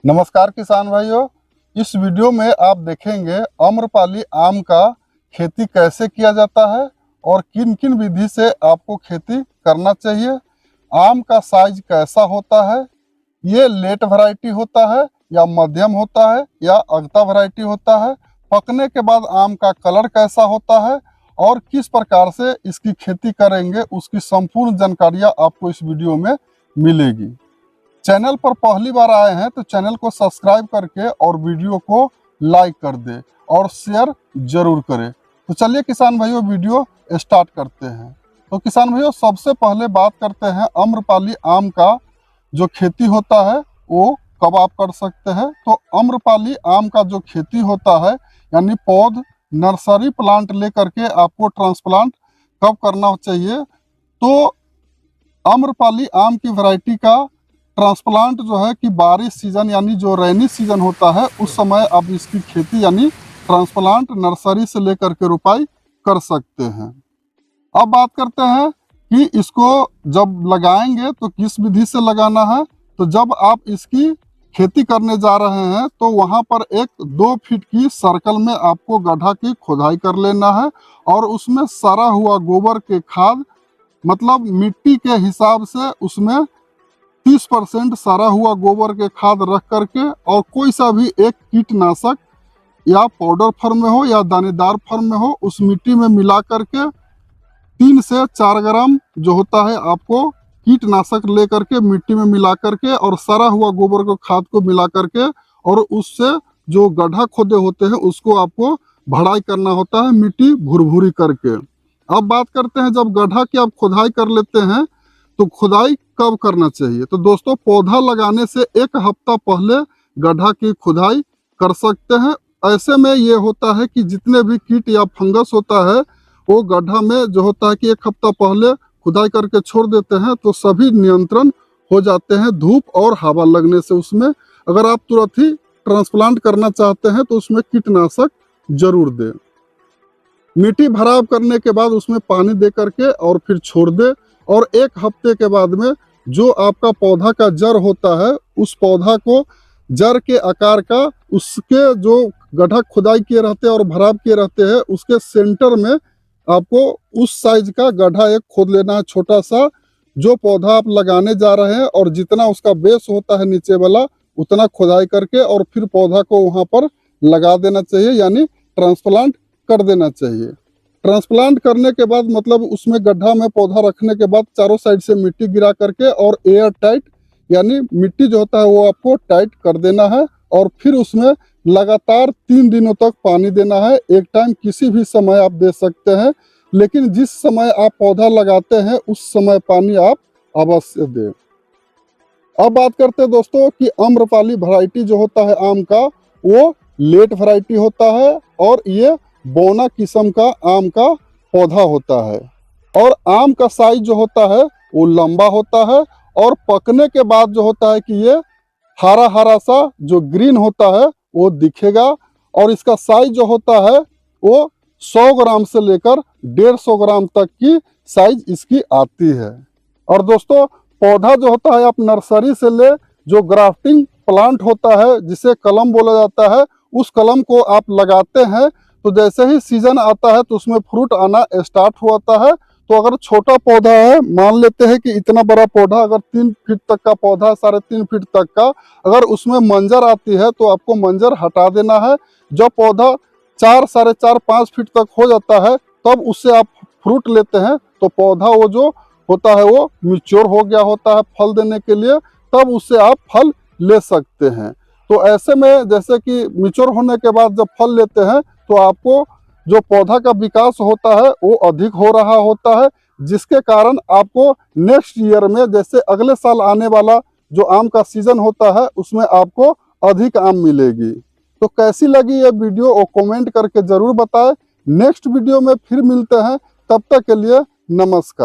नमस्कार किसान भाइयों। इस वीडियो में आप देखेंगे आम्रपाली आम का खेती कैसे किया जाता है और किन किन विधि से आपको खेती करना चाहिए। आम का साइज कैसा होता है, ये लेट वैरायटी होता है या मध्यम होता है या अगता वैरायटी होता है, पकने के बाद आम का कलर कैसा होता है और किस प्रकार से इसकी खेती करेंगे, उसकी संपूर्ण जानकारियाँ आपको इस वीडियो में मिलेगी। चैनल पर पहली बार आए हैं तो चैनल को सब्सक्राइब करके और वीडियो को लाइक कर दे और शेयर जरूर करें। तो चलिए किसान भाइयों वीडियो स्टार्ट करते हैं। तो किसान भाइयों सबसे पहले बात करते हैं आम्रपाली आम का जो खेती होता है वो कब आप कर सकते हैं। तो आम्रपाली आम का जो खेती होता है यानी पौध नर्सरी प्लांट लेकर के आपको ट्रांसप्लांट कब करना चाहिए। तो आम्रपाली आम की वैरायटी का ट्रांसप्लांट जो है कि बारिश सीजन यानी जो रेनी सीजन होता है उस समय आप इसकी खेती यानी ट्रांसप्लांट नर्सरी से लेकर के रोपाई कर सकते हैं। अब बात करते हैं कि इसको जब लगाएंगे तो किस विधि से लगाना है। तो जब आप इसकी खेती करने जा रहे हैं तो वहां पर एक 2 फीट की सर्कल में आपको गड्ढा की खोदाई कर लेना है और उसमें सड़ा हुआ गोबर के खाद मतलब मिट्टी के हिसाब से उसमें 30% सारा हुआ गोबर के खाद रख करके और कोई सा भी एक कीटनाशक या पाउडर फॉर्म में हो या दानेदार फॉर्म में हो उस मिट्टी में मिला करके 3 से 4 ग्राम जो होता है आपको कीटनाशक ले करके मिट्टी में मिला करके और सारा हुआ गोबर को खाद को मिला करके और उससे जो गड्ढा खोदे होते हैं उसको आपको भराई करना होता है मिट्टी भुरभुरी करके। अब बात करते हैं जब गड्ढा की आप खोदाई कर लेते हैं तो खुदाई कब करना चाहिए। तो दोस्तों पौधा लगाने से 1 हफ्ता पहले गड्ढा की खुदाई कर सकते हैं। ऐसे में ये होता है कि जितने भी कीट या फंगस होता है वो गड्ढा में जो होता है कि 1 हफ्ता पहले खुदाई करके छोड़ देते हैं तो सभी नियंत्रण हो जाते हैं धूप और हवा लगने से। उसमें अगर आप तुरंत ही ट्रांसप्लांट करना चाहते हैं तो उसमें कीटनाशक जरूर दें। मिट्टी भराव करने के बाद उसमें पानी दे करके और फिर छोड़ दे और 1 हफ्ते के बाद में जो आपका पौधा का जड़ होता है उस पौधा को जड़ के आकार का उसके जो गड्ढा खुदाई किए रहते हैं और भराव किए रहते हैं उसके सेंटर में आपको उस साइज का गड्ढा एक खोद लेना है छोटा सा। जो पौधा आप लगाने जा रहे हैं और जितना उसका बेस होता है नीचे वाला उतना खुदाई करके और फिर पौधा को वहां पर लगा देना चाहिए यानी ट्रांसप्लांट कर देना चाहिए। ट्रांसप्लांट करने के बाद मतलब उसमें गड्ढा में पौधा रखने के बाद चारों साइड से मिट्टी गिरा करके और एयर टाइट यानी मिट्टी जो होता है वो आपको टाइट कर देना है और फिर उसमें लगातार 3 दिनों तक पानी देना है। एक टाइम किसी भी समय आप दे सकते हैं लेकिन जिस समय आप पौधा लगाते हैं उस समय पानी आप अवश्य दें। अब बात करते हैं दोस्तों कि आम्रपाली वैरायटी जो होता है आम का वो लेट वैरायटी होता है और ये बौना किस्म का आम का पौधा होता है और आम का साइज जो होता है वो लंबा होता है और पकने के बाद जो होता है कि ये हरा हरा सा जो ग्रीन होता है वो दिखेगा और इसका साइज जो होता है वो 100 ग्राम से लेकर 150 ग्राम तक की साइज इसकी आती है। और दोस्तों पौधा जो होता है आप नर्सरी से ले जो ग्राफ्टिंग प्लांट होता है जिसे कलम बोला जाता है उस कलम को आप लगाते हैं तो जैसे ही सीजन आता है तो उसमें फ्रूट आना स्टार्ट होता है। तो अगर छोटा पौधा है मान लेते हैं कि इतना बड़ा पौधा अगर 3 फीट तक का पौधा 3.5 फीट तक का अगर उसमें मंजर आती है तो आपको मंजर हटा देना है। जब पौधा 4 साढ़े 4 5 फीट तक हो जाता है तब उससे आप फ्रूट लेते हैं तो पौधा वो जो होता है वो मैच्योर हो गया होता है फल देने के लिए, तब उससे आप फल ले सकते हैं। तो ऐसे में जैसे कि मैच्योर होने के बाद जब फल लेते हैं तो आपको जो पौधा का विकास होता है वो अधिक हो रहा होता है जिसके कारण आपको नेक्स्ट ईयर में जैसे अगले साल आने वाला जो आम का सीजन होता है उसमें आपको अधिक आम मिलेगी। तो कैसी लगी ये वीडियो वो कमेंट करके जरूर बताएं। नेक्स्ट वीडियो में फिर मिलते हैं, तब तक के लिए नमस्कार।